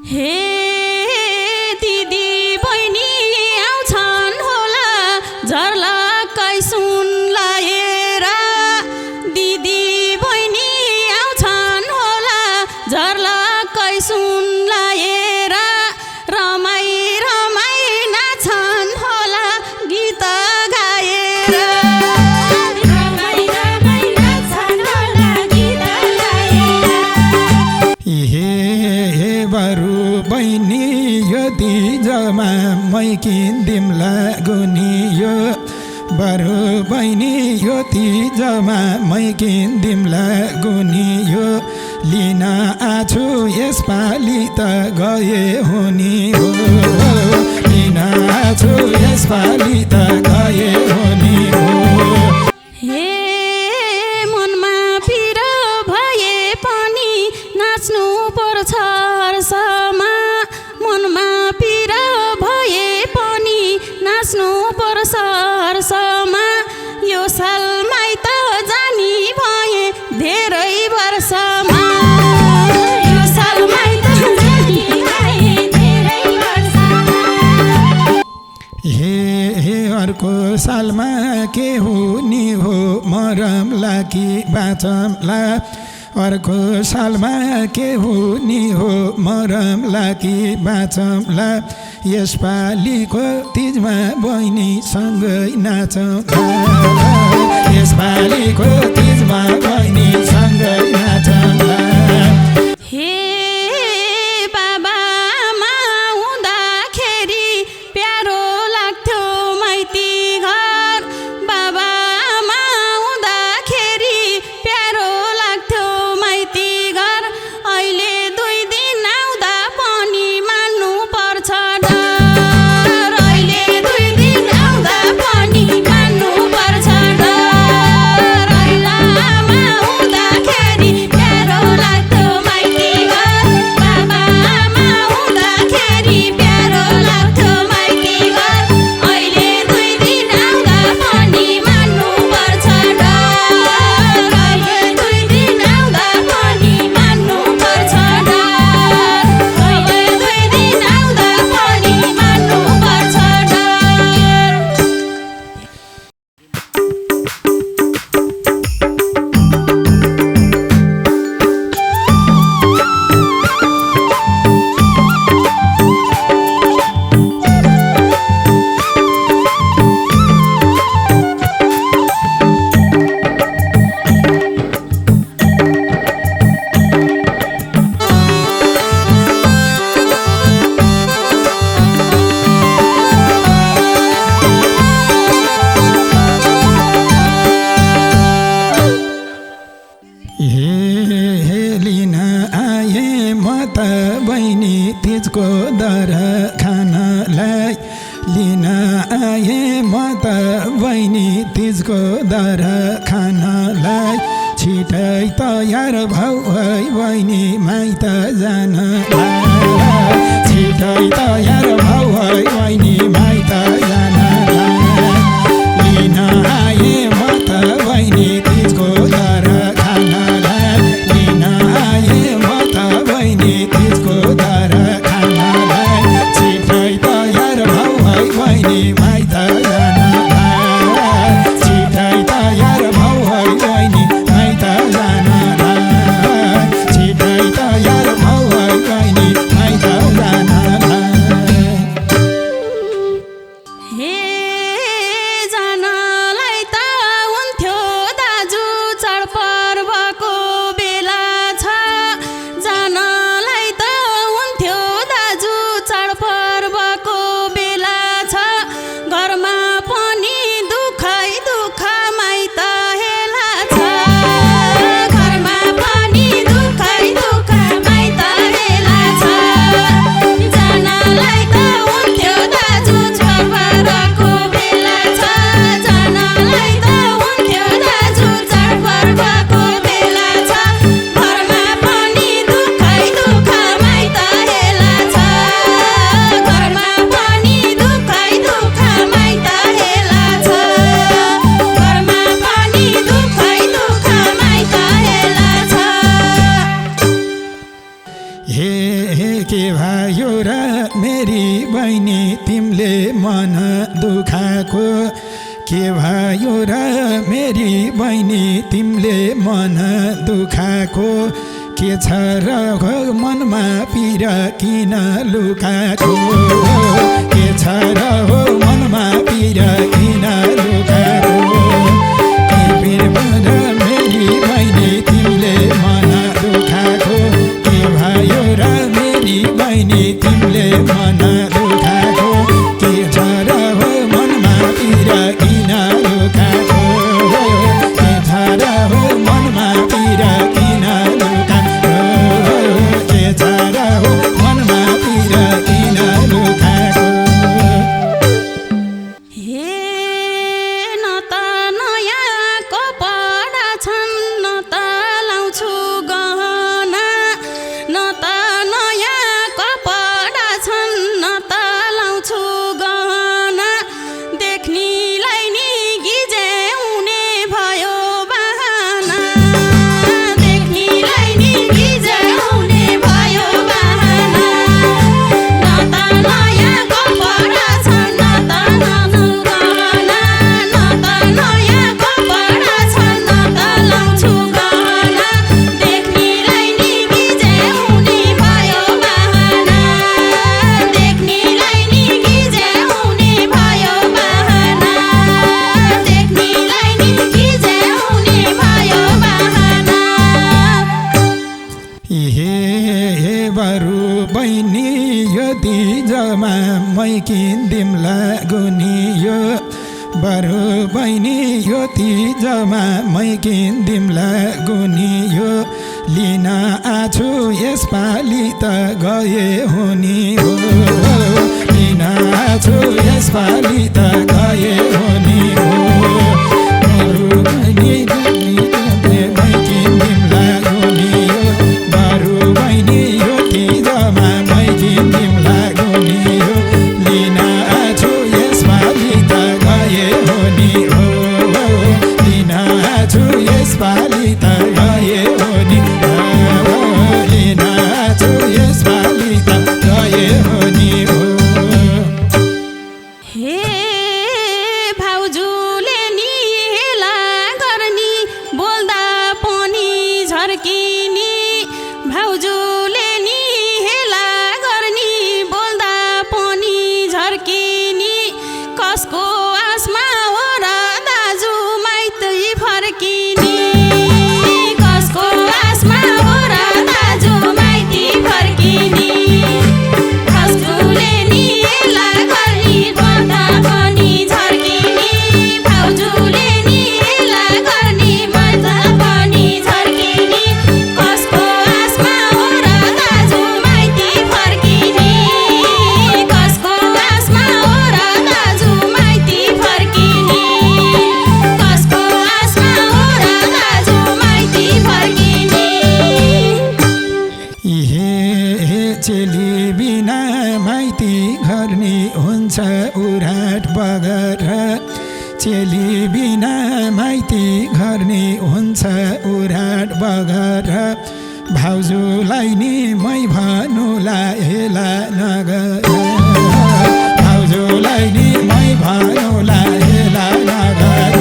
हे दिदी बहिनी आउँछन् होला झर्लक्कै सुन लाएर दिदी बहिनी आउँछन् होला झर्लक्कै सुन लाएर रमाई रमाई नाच्छन् होला गीत गाएर रमाई रमाई नाच्छन् होला गीत गाएर बरु बहिनी यो तिजमा मै किन्दिउँला गुनियो बरु बहिनी यो तिजमा मै किन्दिउँला गुनियो लिन आछु यसपालि त गए हुने हो लिन आछु यसपालि त गए हुने हो हे मनमा पिर भए पनि नाच्नु पर्छ हर्षमा मनमा पिर भए पनि नाच्नु पर्छ हर्षमा यो साल माइत जानी भए धेरै वर्षमा यो साल माइत जानी भए धेरै वर्षमा हे अर्को सालमा के हुने हो मरमला कि बाँचमला अर्को सालमा के हुने हो मरमला कि बाँचमला यसपालिको तिजमा बहिनीसँगै नाचौँला यसपालिको तिजमा बहिनीसँगै नाचौँला हे बाबा आमा हुँदाखेरि प्यारो लाग्थ्यो माइती घर बाबा आमा हुँदाखेरि प्यारो लाग्थ्यो माइती घर अहिले 2 दिन आउँदा पनि मान्नु पर्छ डर अहिले 2 दिन आउँदा पनि मान्नु पर्छ डर आमा हुँदाखेरि प्यारो लाग्थ्यो माइती घर बाबा आमा हुँदाखेरि प्यारो लाग्थ्यो माइती घर अहिले 2 दिन आउँदा पनि मान्नु पर्छ डर अहिले 2 दिन आउँदा पनि मान्नु पर्छ डर अहिले 2 दिन आउँदा पनि मान्नु पर्छ डर हे लिन आए म त बहिनी तिजको दर खानलाई लिन आए म त बहिनी तिजको दर खानलाई छिटै तयार भौ है बहिनी माइत जानलाई छिटै तयार भौ है बहिनी माइत जानलाई लिन आए म त बहिनी तिजको दर खानलाई लिन आए म त बहिनी तिजको दर खानलाई छिटै तयार भौ है बहिनी माइत जानलाई छिटै तयार भौ है बहिनी माइत जानलाई छिटै तयार भौ है बहिनी माइत जानलाई भयो र मेरी बहिनी तिमीले मन दुखाएको के भयो र मेरी बहिनी तिमीले मन दुखाएको के छ र हो मनमा पिर किन लुकाएको के छ र हो मनमा पिर किन लुकाएको के पिर र मेरी बहिनी तिमीले मन दुखाएको के भयो र मेरी बहिनी तिमीले मन दुखाएको के छ र हो मनमा पिर किन लुकाएको के छ र हो मनमा पिर किन लुकाएको के छ र हो मनमा पिर किन लुकाएको हे न त नयाँ कपडा छन् न त लाउँछु गहना न त नयाँ कपडा छन् न त लाउँछु गहना देख्नेलाई नि गिज्याउने भयो बहाना देख्नेलाई नि गिज्याउने भयो बहाना न त नयाँ कपडा छन् न त लाउँछु गहना न त नयाँ कपडा छन् न त लाउँछु गहना देख्नेलाई नि गिज्याउने भयो बहाना देख्नेलाई नि गिज्याउने भयो बहाना देख्नेलाई नि गिज्याउने भयो बहाना हे बरु बहिनी यो तिजमा मै किनिदिउँला गुनियो बरु बहिनी यो तिजमा मै किनिदिउँला गुनियो लिन आछु यसपालि त गए हुने हो लिन आछु यसपालि त गए हुने हो बरु बहिनी मै किनिदिउँला गुनियो बरु बहिनी यो तिजमा मै किनिदिउँला गुनियो लिन आछु यसपालि त गए हुने हो लिन आछु यसपालि त गए हुने हो लिन आछु यसपालि त गए हुने हो हे भाउजूले नि हेला गर्ने बोल्दा पनि झर्किने भाउजूले नि हेला गर्ने बोल्दा पनि झर्किने कसको आसमा हो र दाजु माइतै फर्किने कसको आसमा हो र दाजु माइती फर्किने भाउजूले नि हेला गर्ने बोल्दा पनि झर्किने भाउजूले नि हेला गर्ने बोल्दा पनि झर्किने कसको आसमा हो र दाजु माइती फर्किने कसको आसमा हो र दाजु माइती फर्किने कसको आसमा हो र दाजु माइती फर्किने हे चेली बिना माइती घर्नी हुन्छ उराट बगर चेली बिना माइती घर्नी हुन्छ उराट बगर भाउजूलाई नि मै भन्नुला हेला नगर भाउजूलाई नि मै भन्नुला हेला नगर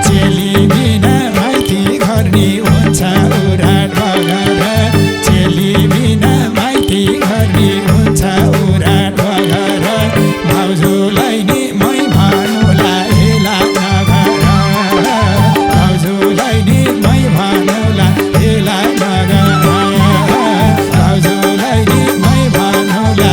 चेली बिना माइती घर्नी हुन्छ उराट बगर चेली बिना माइती घर्नी हुन्छ उराट बगर भाउजूलाई नि मै भन्नुला हेला नगर भाउजूलाई नि मै भन्नुला हेला नगर भाउजूलाई नि मै भन्नुला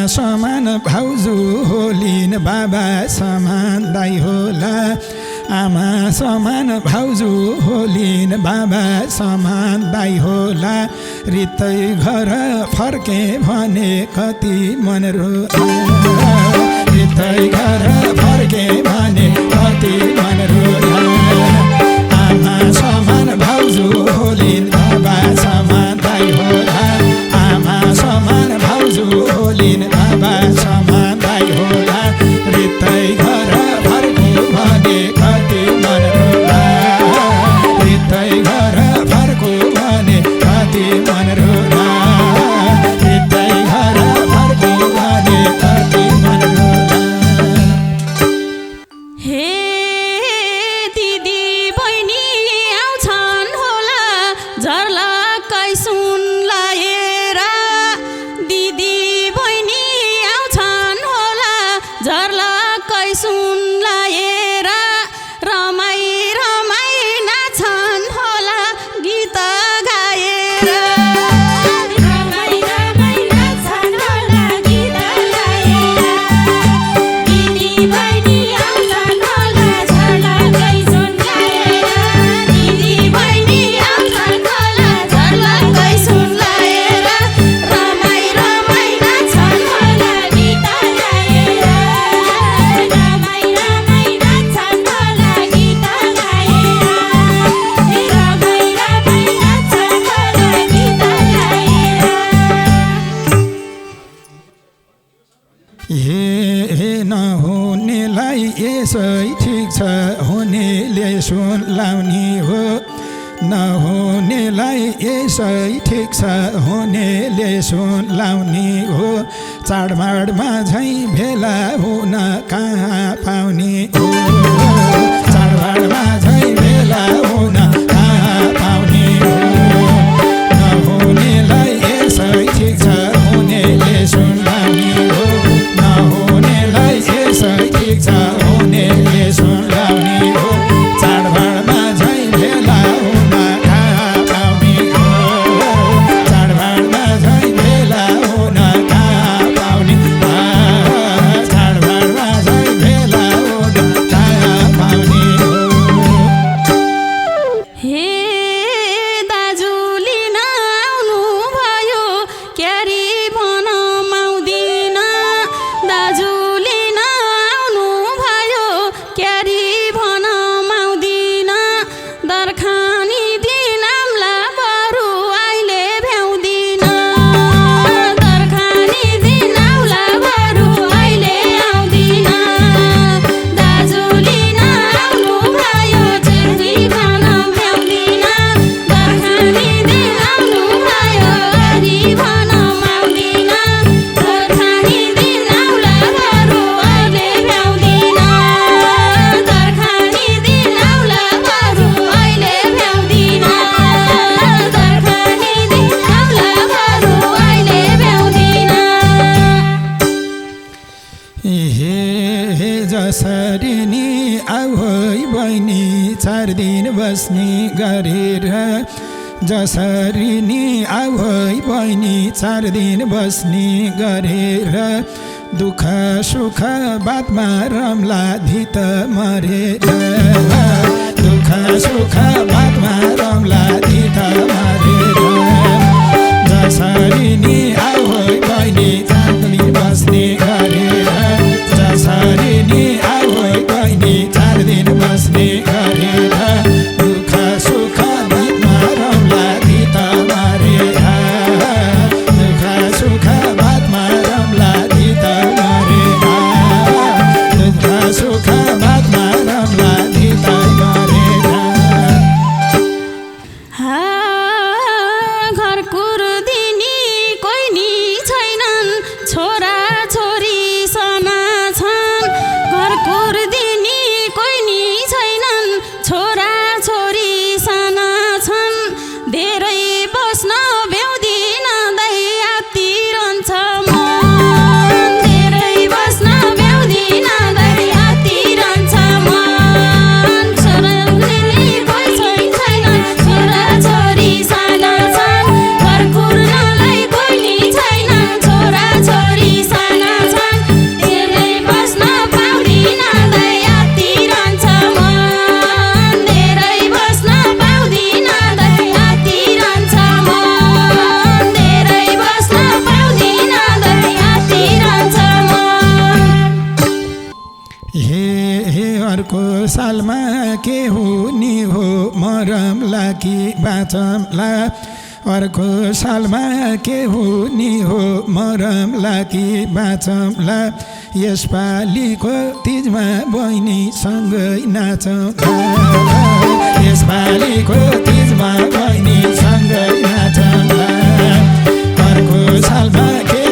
समान भाउजू होलिन् बाबा समान दाइ होला आमा समान भाउजू होलिन् बाबा समान दाइ होला रित्तै घर फर्के भने कति मन रोला रित्तै घर फर्के भने कति मन रोला आमा समान भाउजू होलिन् बाबा समान दाइ होला आमा समान भाउजू होलिन् बाबा समान दाइ होला रित्तै घर फर्के भने कति मन रोला रित्तै घर फर्को भने कति मन रोला रित्तै घर फर्को भने कति मन रोला हे दिदी बहिनी आउँछन् होला झर्लक्कै सुन लाएर दिदी बहिनी आउँछन् होला झर्लक्कै सुन लाएर रमाई रमाई नाच्छन् होला गीत गाएर रमाई रमाई नाच्छन् होला गीत गाएर दिदी बहिनी आउँछन् होला झर्लक्कै सुन लाएर दिदी बहिनी आउँछन् होला झर्लक्कै सुन लाएर रमाई रमाई नाच्छन् होला गीत गाएर रमाई रमाई नाच्छन् होला गीत गाएर रमाई रमाई नाच्छन् होला गीत गाएर हे नहुनेलाई यसै ठिक छ हुनेले सुन लाउने हो नहुनेलाई यसै ठिक छ हुनेले सुन लाउने हो चाडबाडमा झैँ भेला हुन कहाँ पाउने हो चाडबाडमा झैँ भेला हुन कहाँ पाउने हो नहुनेलाई यसै ठिक छ हुनेले सुन लाउने हो नहुनेलाई यसै ठिक छ हुनेले सुन लाउने हो चाडबाडमा झैँ भेला हुन कहाँ पाउने हो चाडबाडमा झैँ भेला हुन कहाँ पाउने चाडबाडमा झैँ भेला हुन कहाँ पाउने हो हे दाजु लिन आउनु भयो क्यारी भन माउदिन दाजु लिन आउनु भयो क्यारी भन माउदिन दर्खानी दिनाम्ला बरु अहिले भ्याउँदिन दर्खानी दिनाउला बरु अहिले आउँदिन दाजु लिन आउनु भयो चिठी भन भ्याउँदिन दर्खानी दिनाउनु भयो हरि भन माउदिन दर्खानी दिनाउला बरु अहिले भ्याउँदिन दर्खानी दिनाउला बरु अहिले भ्याउँदिन दर्खानी दिनाउला बरु अहिले भ्याउँदिन हे जसरी नि आऊ है बहिनी 4 दिन बस्ने गरेर जसरी नि आऊ है बहिनी 4 दिन बस्ने गरेर दुःख सुख बातमा रम्ला धित मरेर दुःख सुख बातमा रम्ला धित मरेर जसरी नि आऊ है बहिनी 4 दिन बस्ने गरेर जसरी नि आऊ है बहिनी 4 दिन बस्ने गरेर दुःख सुख बातमा रम्ला धित मरेर दुःख सुख बातमा रम्ला धित मरेर दुःख सुख बातमा रम्ला धित मरेर घर कुर्दिनी कोही नि छैनन् अर्को सालमा के हुने हो मरमला कि बाँचमला अर्को सालमा के हुने हो मरमला कि बाँचमला यसपालिको तिजमा बहिनीसँगै नाचौँला यसपालिको तिजमा बहिनीसँगै नाचौँला अर्को सालमा के